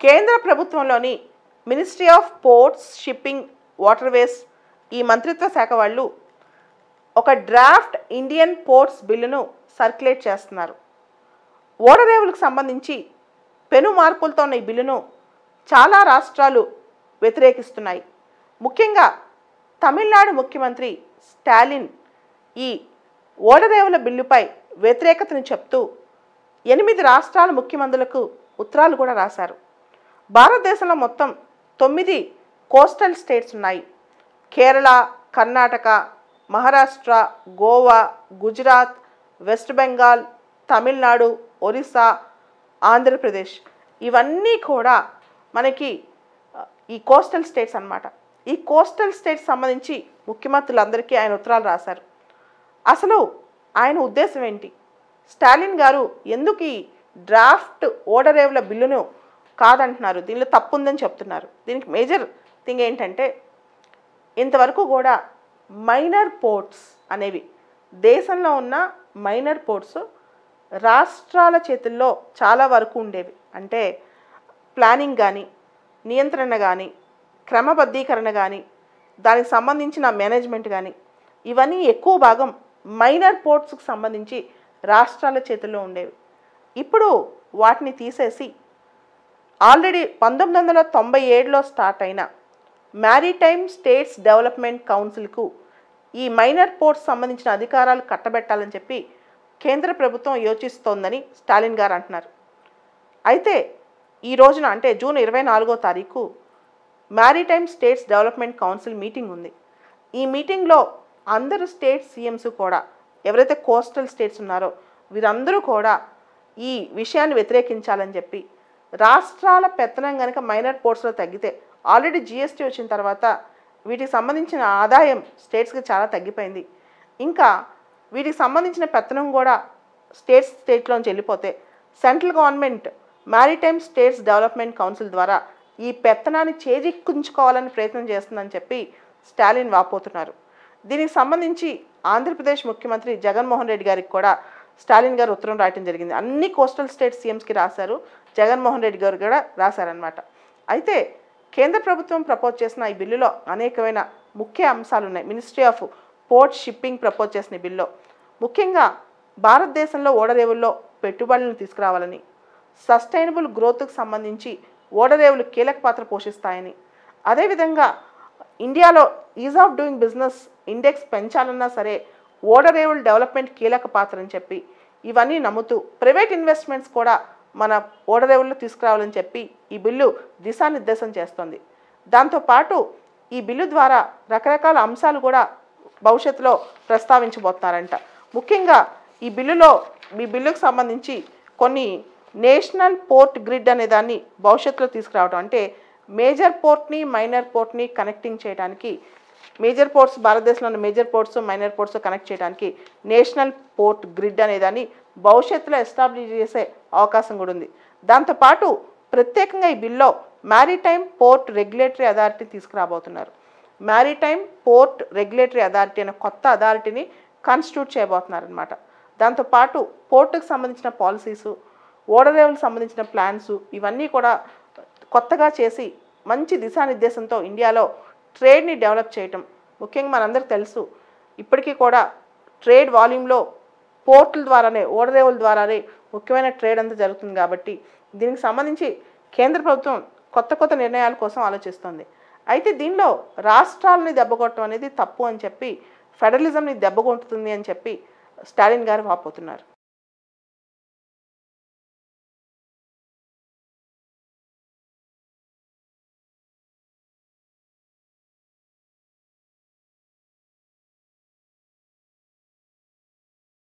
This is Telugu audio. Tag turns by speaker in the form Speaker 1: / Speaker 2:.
Speaker 1: కేంద్ర ప్రభుత్వంలోని ministry of ports, shipping, waterways ఈ మంత్రిత్వ శాఖ వాళ్ళు ఒక డ్రాఫ్ట్ ఇండియన్ పోర్ట్స్ బిల్లును సర్క్యులేట్ చేస్తున్నారు. ఓడరేవులకు సంబంధించి పెను మార్పులతో ఉన్న ఈ బిల్లును చాలా రాష్ట్రాలు వ్యతిరేకిస్తున్నాయి. ముఖ్యంగా తమిళనాడు ముఖ్యమంత్రి స్టాలిన్ ఈ ఓడరేవుల బిల్లుపై వ్యతిరేకతను చెప్తూ 8 రాష్ట్రాల ముఖ్యమంత్రులకు ఉత్తరాలు కూడా రాశారు. భారతదేశంలో మొత్తం 9 కోస్టల్ స్టేట్స్ ఉన్నాయి. కేరళ, కర్ణాటక, మహారాష్ట్ర, గోవా, గుజరాత్, వెస్ట్ బెంగాల్, తమిళనాడు, ఒరిస్సా, ఆంధ్రప్రదేశ్ ఇవన్నీ కూడా మనకి ఈ కోస్టల్ స్టేట్స్ అన్నమాట. ఈ కోస్టల్ స్టేట్స్ సంబంధించి ముఖ్యమంత్రులందరికీ ఆయన ఉత్తరాలు రాశారు. అసలు ఆయన ఉద్దేశం ఏంటి? స్టాలిన్ గారు ఎందుకు ఈ డ్రాఫ్ట్ ఓడరేవుల బిల్లును కాదంటున్నారు? దీనిలో తప్పు ఉందని చెప్తున్నారు. దీనికి మేజర్ థింగ్ ఏంటంటే ఇంతవరకు కూడా మైనర్ పోర్ట్స్ అనేవి దేశంలో ఉన్న మైనర్ పోర్ట్స్ రాష్ట్రాల చేతుల్లో చాలా వరకు ఉండేవి. అంటే ప్లానింగ్ కానీ, నియంత్రణ కానీ, క్రమబద్ధీకరణ కానీ, దానికి సంబంధించిన మేనేజ్మెంట్ కానీ ఇవన్నీ ఎక్కువ భాగం మైనర్ పోర్ట్స్కి సంబంధించి రాష్ట్రాల చేతుల్లో ఉండేవి. ఇప్పుడు వాటిని తీసేసి ఆల్రెడీ 1997లో స్టార్ట్ అయిన మ్యారిటైమ్ స్టేట్స్ డెవలప్మెంట్ కౌన్సిల్కు ఈ మైనర్ పోర్ట్స్ సంబంధించిన అధికారాలు కట్టబెట్టాలని చెప్పి కేంద్ర ప్రభుత్వం యోచిస్తోందని స్టాలిన్ గారు అంటున్నారు. అయితే ఈ రోజున అంటే జూన్ 24వ తారీఖు maritime states development council meeting ఉంది. ఈ మీటింగ్లో అందరు స్టేట్ సీఎంస్ కూడా ఎవరైతే కోస్టల్ స్టేట్స్ ఉన్నారో వీరందరూ కూడా ఈ విషయాన్ని వ్యతిరేకించాలని చెప్పి రాష్ట్రాల పెత్తనం కనుక మైనర్ పోర్ట్స్లో తగ్గితే ఆల్రెడీ జిఎస్టీ వచ్చిన తర్వాత వీటికి సంబంధించిన ఆదాయం స్టేట్స్కి చాలా తగ్గిపోయింది. ఇంకా వీటికి సంబంధించిన పెత్తనం కూడా స్టేట్లోంచి వెళ్ళిపోతే central government maritime states development council ద్వారా ఈ పెత్తనాన్ని చేజిక్కించుకోవాలని ప్రయత్నం చేస్తుందని చెప్పి స్టాలిన్ వాపోతున్నారు. దీనికి సంబంధించి ఆంధ్రప్రదేశ్ ముఖ్యమంత్రి జగన్మోహన్ రెడ్డి గారికి కూడా స్టాలిన్ గారు ఉత్తరం రాయటం జరిగింది. అన్ని కోస్టల్ స్టేట్ సీఎంస్కి రాశారు, జగన్మోహన్ రెడ్డి గారు కూడా రాశారనమాట. అయితే కేంద్ర ప్రభుత్వం ప్రపోజ్ చేసిన ఈ బిల్లులో అనేకమైన ముఖ్య అంశాలు ఉన్నాయి. Ministry of port, shipping propose చేసిన బిల్లులో ముఖ్యంగా భారతదేశంలో ఓడరేవుల్లో పెట్టుబడులను తీసుకురావాలని, సస్టైనబుల్ గ్రోత్కు సంబంధించి ఓడరేవులు కీలక పాత్ర పోషిస్తాయని, అదేవిధంగా ఇండియాలో ease of doing business index పెంచాలన్నా సరే ఓడరేవుల డెవలప్మెంట్ కీలక పాత్ర అని చెప్పి ఇవన్నీ నమ్ముతూ ప్రైవేట్ ఇన్వెస్ట్మెంట్స్ కూడా మన ఓడరేవుల్లో తీసుకురావాలని చెప్పి ఈ బిల్లు దిశానిర్దేశం చేస్తుంది. దాంతోపాటు ఈ బిల్లు ద్వారా రకరకాల అంశాలు కూడా భవిష్యత్తులో ప్రస్తావించబోతున్నారంట. ముఖ్యంగా ఈ బిల్లుకు సంబంధించి కొన్ని నేషనల్ పోర్ట్ గ్రిడ్ అనే దాన్ని భవిష్యత్తులో తీసుకురావడం, అంటే మేజర్ పోర్ట్ని మైనర్ పోర్ట్ని కనెక్టింగ్ చేయడానికి, మేజర్ పోర్ట్స్ భారతదేశంలో ఉన్న major ports minor ports connect చేయడానికి నేషనల్ పోర్ట్ గ్రిడ్ అనేదాన్ని భవిష్యత్తులో ఎస్టాబ్లిష్ చేసే అవకాశం కూడా ఉంది. దాంతోపాటు ప్రత్యేకంగా ఈ బిల్లో మ్యారిటైమ్ పోర్ట్ రెగ్యులేటరీ అథారిటీ తీసుకురాబోతున్నారు. మ్యారిటైమ్ పోర్ట్ రెగ్యులేటరీ అథారిటీ అనే కొత్త అథారిటీని కాన్స్టిట్యూట్ చేయబోతున్నారనమాట. దాంతోపాటు పోర్టుకు సంబంధించిన పాలసీసు, ఓడరేవులకు సంబంధించిన ప్లాన్స్ ఇవన్నీ కూడా కొత్తగా చేసి మంచి దిశానిర్దేశంతో ఇండియాలో ట్రేడ్ని డెవలప్ చేయటం. ముఖ్యంగా మనందరికీ తెలుసు ఇప్పటికీ కూడా ట్రేడ్ వాల్యూమ్లో పోర్టుల ద్వారానే, ఓడరేవుల ద్వారానే ముఖ్యమైన ట్రేడ్ అంతా జరుగుతుంది. కాబట్టి దీనికి సంబంధించి కేంద్ర ప్రభుత్వం కొత్త నిర్ణయాల కోసం ఆలోచిస్తుంది. అయితే దీనిలో రాష్ట్రాలని దెబ్బకొట్టడం అనేది తప్పు అని చెప్పి, ఫెడరలిజంని దెబ్బకొట్టుతుంది అని చెప్పి స్టాలిన్ గారు వాపోతున్నారు.